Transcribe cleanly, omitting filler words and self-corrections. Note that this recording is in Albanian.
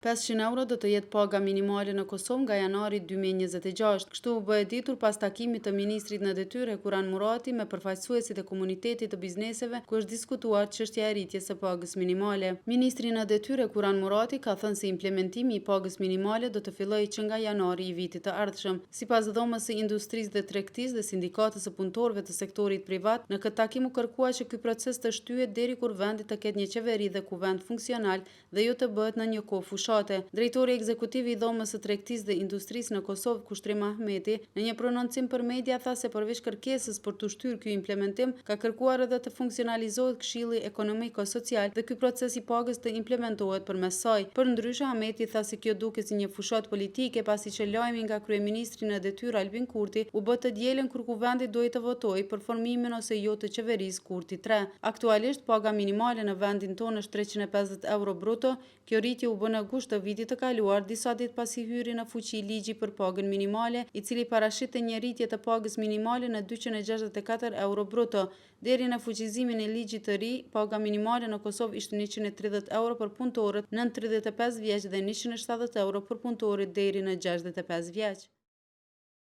500 euro do të jetë paga minimale në Kosovë nga janari 2026. Kështu u bë e ditur pas takimit të ministrit në detyrë Kuran Murati me përfaqësuesit e komunitetit të bizneseve, ku është diskutuar çështja e rritjes së pagës minimale. Ministri në detyrë Kuran Murati ka thënë se implementimi i pagës minimale do të fillojë që nga janari i vitit të ardhshëm. Sipas dhomës së industrisë dhe tregtisë dhe sindikatës së punëtorëve të sektorit privat, në këtë takim u kërkua që ky proces të shtyhet deri kur vendi të ketë një qeveri dhe kuvend funksional dhe jo të bëhet në një kohë fushate. Drejtori ekzekutiv i dhomës së tregtisë dhe industrisë në Kosovë, Kushtrim Ahmeti, në një prononcim për media tha se përveç kërkesës për të shtyrë ky implementim, ka kërkuar edhe të funksionalizohet Këshilli Ekonomiko-Social dhe ky proces i pagës të implementohet përmes saj. Përndryshe, Ahmeti tha se kjo duket si një fushat politike pasi që lajmi nga kryeministri në detyrë Albin Kurti u bë të dielën kur kuvendi duhej të votojë për formimin ose jo të qeverisë Kurti 3. Aktualisht paga minimale në vendin tonë është 350 euro bruto. Kjo rritje u bë në gusht të vitit të kaluar, disa ditë pasi hyri në fuqi ligji për pagën minimale, i cili parashinte një rritje të pagës minimale në 264 euro bruto. Deri në fuqizimin e ligjit të ri, paga minimale në Kosovë ishte 130 euro për punëtorët nën 35 vjeç dhe 170 euro për punëtorët deri në 65 vjeç.